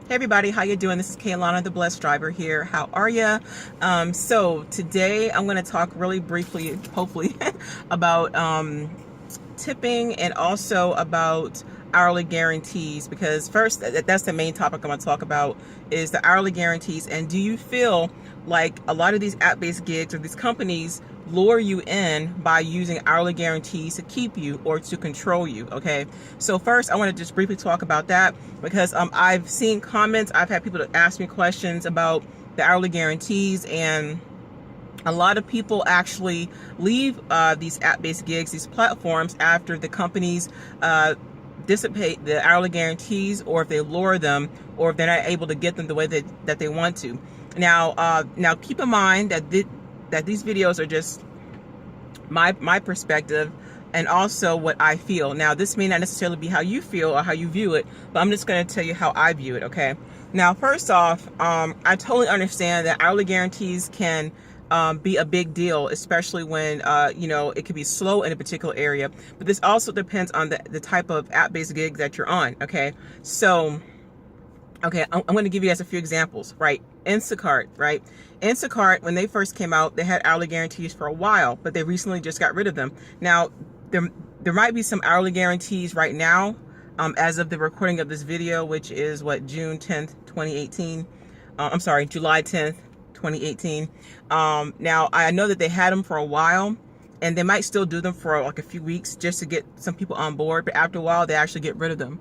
Hey everybody, how you doing? This is Kaylana, the Blessed Driver here. How are ya? So today I'm going to talk really briefly, hopefully, about tipping and also about hourly guarantees, because first, that's the main topic I'm going to talk about is the hourly guarantees. And do you feel like a lot of these app-based gigs or these companies lure you in by using hourly guarantees to keep you or to control you? Okay, so first I want to just briefly talk about that because I've seen comments, I've had people that ask me questions about the hourly guarantees, and a lot of people actually leave these app-based gigs, these platforms, after the companies dissipate the hourly guarantees, or if they lower them, or if they're not able to get them the way that they want to. Now keep in mind that that these videos are just my perspective and also what I feel. Now, this may not necessarily be how you feel or how you view it, but I'm just going to tell you how I view it, okay? Now, first off, I totally understand that hourly guarantees can be a big deal, especially when, it can be slow in a particular area. But this also depends on the type of app-based gig that you're on, okay? So, okay, I'm going to give you guys a few examples, right? Instacart, right? Instacart, when they first came out, they had hourly guarantees for a while, but they recently just got rid of them. Now, there might be some hourly guarantees right now, as of the recording of this video, which is June 10th, 2018. I'm sorry, July 10th, 2018. Now, I know that they had them for a while, and they might still do them for like a few weeks just to get some people on board, but after a while, they actually get rid of them.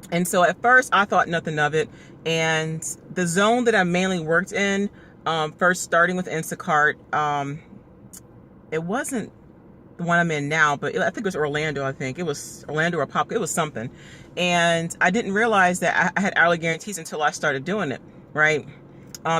And so at first I thought nothing of it. And the zone that I mainly worked in, first starting with Instacart, it wasn't the one I'm in now, but I think it was Orlando. I think it was Orlando or Pop. It was something. And I didn't realize that I had hourly guarantees until I started doing it, right?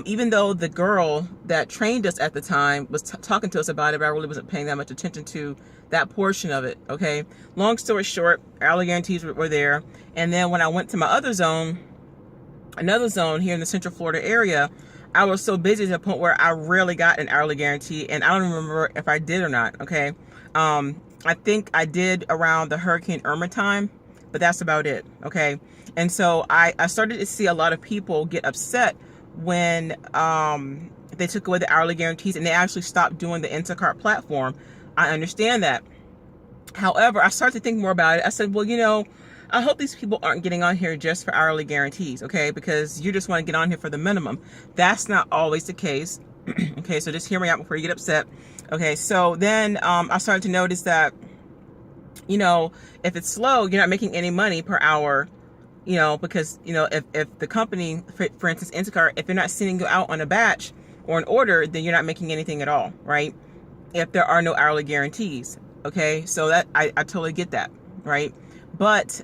Even though the girl that trained us at the time was talking to us about it, but I really wasn't paying that much attention to that portion of it, okay? Long story short, hourly guarantees were there. And then when I went to my other zone, another zone here in the Central Florida area, I was so busy to the point where I rarely got an hourly guarantee, and I don't remember if I did or not, okay? I think I did around the Hurricane Irma time, but that's about it, okay? And so I started to see a lot of people get upset when they took away the hourly guarantees and they actually stopped doing the Instacart platform. I understand that. However, I started to think more about it. I said, well, I hope these people aren't getting on here just for hourly guarantees, okay? Because you just want to get on here for the minimum. That's not always the case. Okay, so just hear me out before you get upset. Okay, so then I started to notice that, if it's slow, you're not making any money per hour, because, if the company, for instance, Instacart, if they're not sending you out on a batch or an order, then you're not making anything at all, right? If there are no hourly guarantees, okay? So that, I totally get that, right? But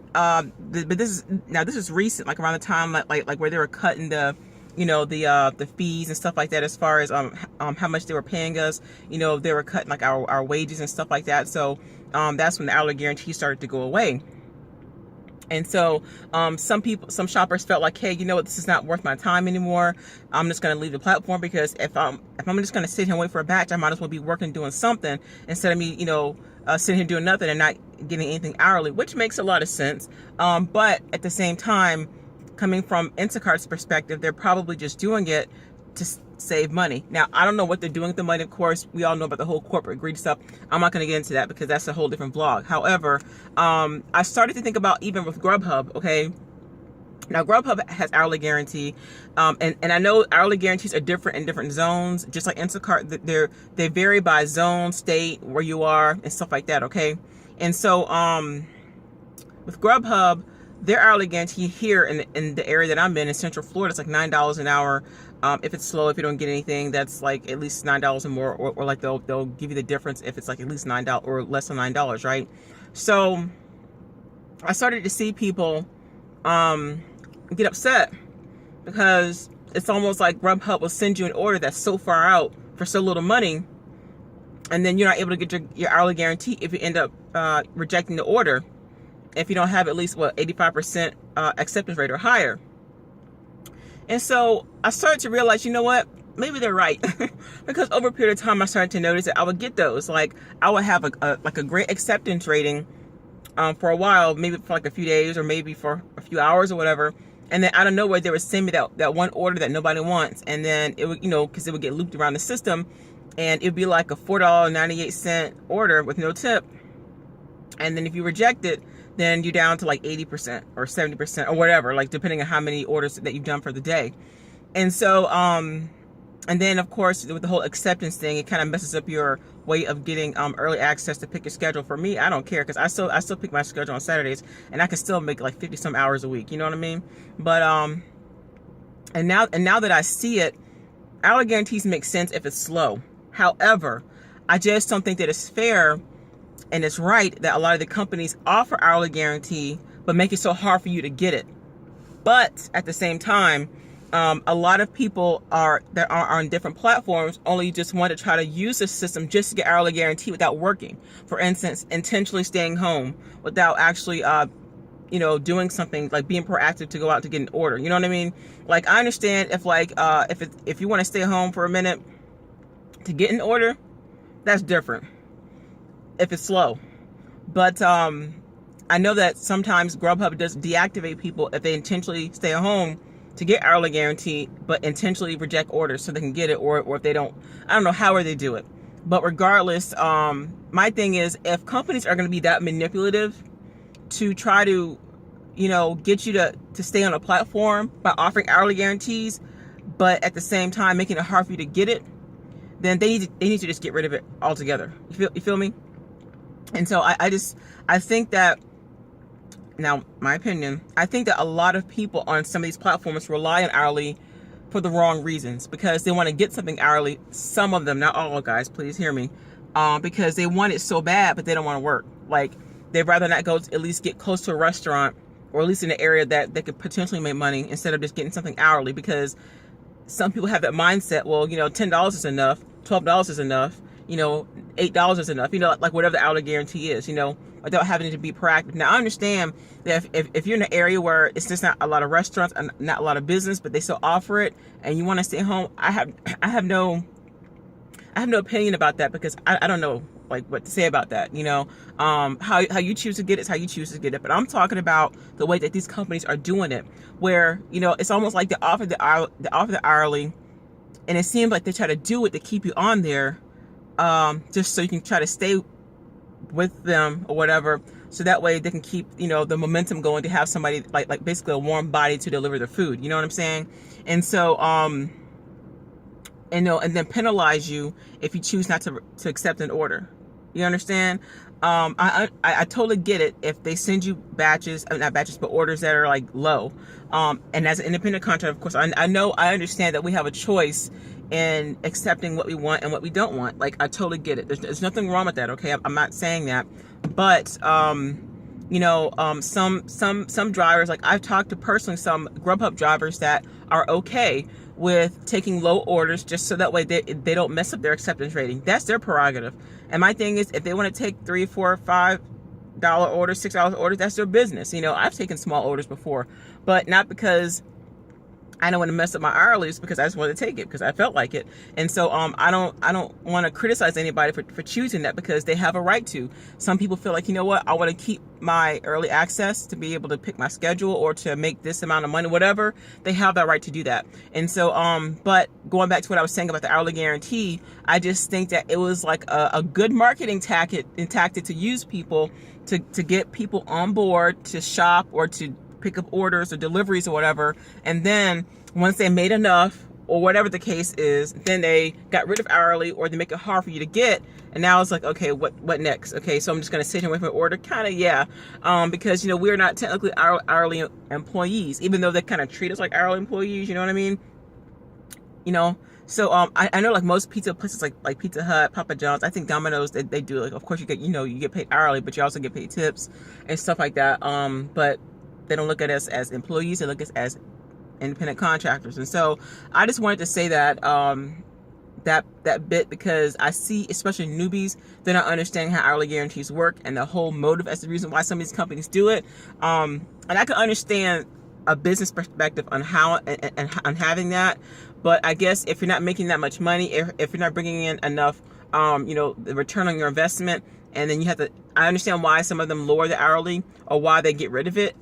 this is recent, like around the time like where they were cutting the fees and stuff like that, as far as how much they were paying us. They were cutting like our wages and stuff like that. So that's when the hourly guarantee started to go away. And so some shoppers felt like, hey, this is not worth my time anymore. I'm just going to leave the platform, because if I'm just going to sit here and wait for a batch, I might as well be working doing something instead of me, sitting here doing nothing and not getting anything hourly, which makes a lot of sense. But at the same time, coming from Instacart's perspective, they're probably just doing it to save money. Now, I don't know what they're doing with the money. Of course, we all know about the whole corporate greed stuff. I'm not going to get into that because that's a whole different vlog. However, I started to think about even with Grubhub, okay? Now, Grubhub has hourly guarantee, and I know hourly guarantees are different in different zones, just like Instacart. They vary by zone, state, where you are, and stuff like that, okay? And so with Grubhub, their hourly guarantee here in the area that I'm in Central Florida, it's like $9 an hour. If it's slow, if you don't get anything, that's like at least $9 or more, or like they'll give you the difference if it's like at least $9 or less than $9, right? So I started to see people get upset because it's almost like Grubhub will send you an order that's so far out for so little money, and then you're not able to get your hourly guarantee if you end up rejecting the order, if you don't have at least 85% acceptance rate or higher. And so I started to realize, maybe they're right. Because over a period of time, I started to notice that I would get those. Like, I would have a great acceptance rating for a while, maybe for like a few days or maybe for a few hours or whatever. And then out of nowhere, they would send me that one order that nobody wants. And then it would, because it would get looped around the system, and it would be like a $4.98 order with no tip. And then if you reject it, then you're down to like 80% or 70% or whatever, like depending on how many orders that you've done for the day. And so, and then of course with the whole acceptance thing, it kind of messes up your way of getting early access to pick your schedule. For me, I don't care, because I still pick my schedule on Saturdays, and I can still make like 50 some hours a week. You know what I mean? But and now that I see it, hourly guarantees make sense if it's slow. However, I just don't think that it's fair and it's right that a lot of the companies offer hourly guarantee but make it so hard for you to get it. But at the same time, a lot of people that are on different platforms only just want to try to use the system just to get hourly guarantee without working. For instance, intentionally staying home without actually, doing something like being proactive to go out to get an order. You know what I mean? Like, I understand if if you want to stay home for a minute to get an order, that's different if it's slow. But I know that sometimes Grubhub does deactivate people if they intentionally stay at home to get hourly guarantee, but intentionally reject orders so they can get it, or if they don't, I don't know how they do it. But regardless, my thing is, if companies are going to be that manipulative to try to, get you to stay on a platform by offering hourly guarantees, but at the same time making it hard for you to get it, then they need to just get rid of it altogether. You feel me? And so I think that, now, my opinion, I think that a lot of people on some of these platforms rely on hourly for the wrong reasons, because they want to get something hourly. Some of them, not all, guys, please hear me, because they want it so bad, but they don't want to work. Like, they'd rather not go to at least get close to a restaurant, or at least in an area that they could potentially make money, instead of just getting something hourly, because some people have that mindset, well, $10 is enough, $12 is enough, $8 is enough, like whatever the hourly guarantee is, without having to be proactive. Now, I understand that if you're in an area where it's just not a lot of restaurants and not a lot of business, but they still offer it, and you want to stay home, I have no opinion about that, because I don't know like what to say about that. How you choose to get it is how you choose to get it. But I'm talking about the way that these companies are doing it, where it's almost like they offer the hourly, and it seems like they try to do it to keep you on there, just so you can try to stay with them or whatever, so that way they can keep the momentum going to have somebody like basically a warm body to deliver the food. You know what I'm saying? And so and then penalize you if you choose not to accept an order. You understand? I totally get it if they send you not batches, but orders that are like low. And as an independent contractor, of course, I understand that we have a choice in accepting what we want and what we don't want. Like, I totally get it. There's nothing wrong with that. Okay, I'm not saying that, but some drivers, like I've talked to personally some Grubhub drivers that are okay with taking low orders just so that way they don't mess up their acceptance rating. That's their prerogative. And my thing is, if they want to take $3, $4, $5 orders, $6 orders, that's their business. I've taken small orders before, but not because I don't want to mess up my hourlies, because I just wanted to take it because I felt like it. And so I don't want to criticize anybody for choosing that, because they have a right to. Some people feel like, I want to keep my early access to be able to pick my schedule or to make this amount of money, whatever. They have that right to do that. And so but going back to what I was saying about the hourly guarantee, I just think that it was like a good marketing tactic to use people to get people on board to shop or to pick up orders or deliveries or whatever. And then once they made enough, or whatever the case is, then they got rid of hourly, or they make it hard for you to get. And now it's like, okay, what next? Okay, so I'm just going to sit here with my order. Kind of, yeah. Because, we're not technically hourly employees, even though they kind of treat us like hourly employees. You know what I mean? So I know like most pizza places like Pizza Hut, Papa John's, I think Domino's, they do, like, of course you get paid hourly, but you also get paid tips and stuff like that. But they don't look at us as employees. They look at us as independent contractors. And so I just wanted to say that that bit, because I see, especially newbies, they're not understanding how hourly guarantees work and the whole motive as the reason why some of these companies do it. And I can understand a business perspective on how and on having that, but I guess if you're not making that much money, if you're not bringing in enough, the return on your investment, and then I understand why some of them lower the hourly, or why they get rid of it,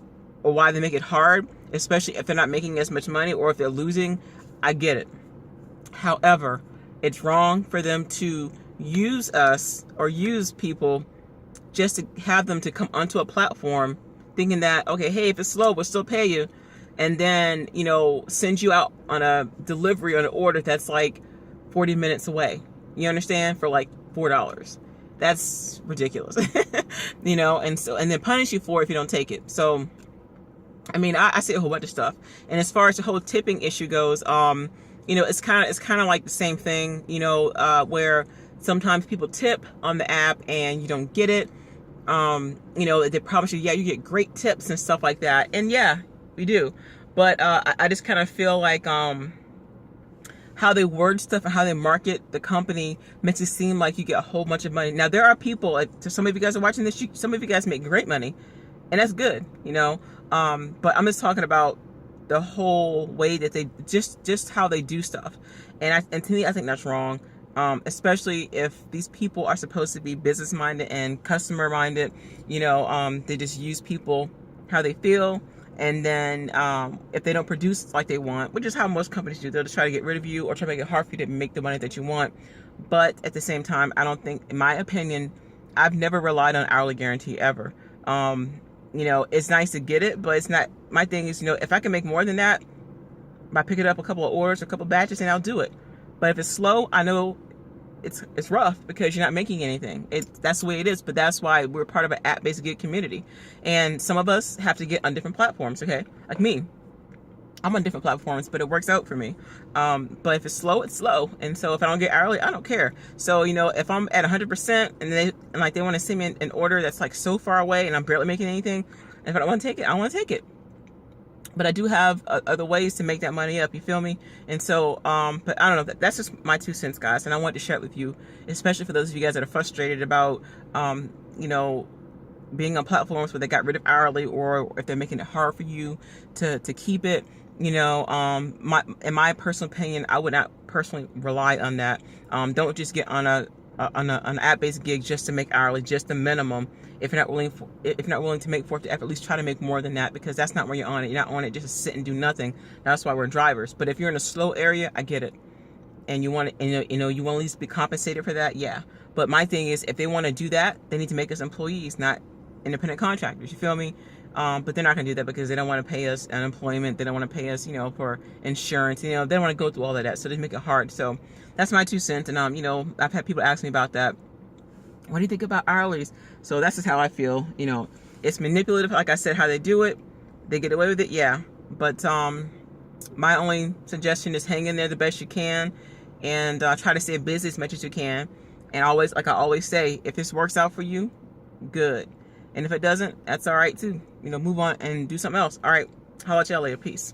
or why they make it hard. especially if they're not making as much money or if they're losing. I get it. However, it's wrong for them to use us or use people just to have them to come onto a platform thinking that, okay, hey, if it's slow, we'll still pay you. And then, you know, send you out on a delivery on an order that's like 40 minutes away. You understand? For like $4. That's ridiculous. You know, and then punish you for it if you don't take it. So, I mean, I see a whole bunch of stuff. And as far as the whole tipping issue goes, you know, it's kind of like the same thing, you know, where sometimes people tip on the app and you don't get it. You know, they promise you, yeah, you get great tips and stuff like that. And yeah, we do. But I just kind of feel like how they word stuff and how they market the company makes it seem like you get a whole bunch of money. Now, there are people, like, some of you guys are watching this, some of you guys make great money, and that's good, you know. But I'm just talking about the whole way that they just how they do stuff, and to me, I think that's wrong. Especially if these people are supposed to be business minded and customer minded, you know, they just use people how they feel. And then if they don't produce like they want, which is how most companies do, they'll just try to get rid of you or try to make it hard for you to make the money that you want. But at the same time, I don't think, in my opinion, I've never relied on hourly guarantee ever. You know, it's nice to get it, but it's not, my thing is, you know, if I can make more than that by picking up a couple of orders, a couple of batches, then I'll do it. But if it's slow, I know it's rough because you're not making anything. That's the way it is. But that's why we're part of an app-based gig community. And some of us have to get on different platforms, okay? Like me. I'm on different platforms, but it works out for me. But if it's slow, it's slow. And so if I don't get hourly, I don't care. So, you know, if I'm at 100% and they want to send me an order that's like so far away and I'm barely making anything, and if I don't want to take it, I don't want to take it. But I do have other ways to make that money up, you feel me? And so, but I don't know, that's just my 2 cents, guys. And I wanted to share it with you, especially for those of you guys that are frustrated about, you know, being on platforms where they got rid of hourly, or if they're making it hard for you to keep it. You know, in my personal opinion, I would not personally rely on that. Don't just get on an app-based gig just to make hourly, just the minimum. If you're not willing to make forth the effort, at least try to make more than that, because that's not where you're on it. You're not on it just to sit and do nothing. That's why we're drivers. But if you're in a slow area, I get it, and you want to, you know, you want to at least be compensated for that, yeah. But my thing is, if they want to do that, they need to make us employees, not independent contractors. You feel me? But they're not going to do that because they don't want to pay us unemployment. They don't want to pay us, you know, for insurance. You know, they don't want to go through all of that, so they make it hard. So that's my 2 cents. And you know, I've had people ask me about that. What do you think about hourlies? So that's just how I feel. You know, it's manipulative, like I said, how they do it. They get away with it, yeah. But my only suggestion is hang in there the best you can, and try to stay busy as much as you can. And always, like I always say, if this works out for you, good. And if it doesn't, that's all right too. You know, move on and do something else. All right, holla at y'all later. Peace.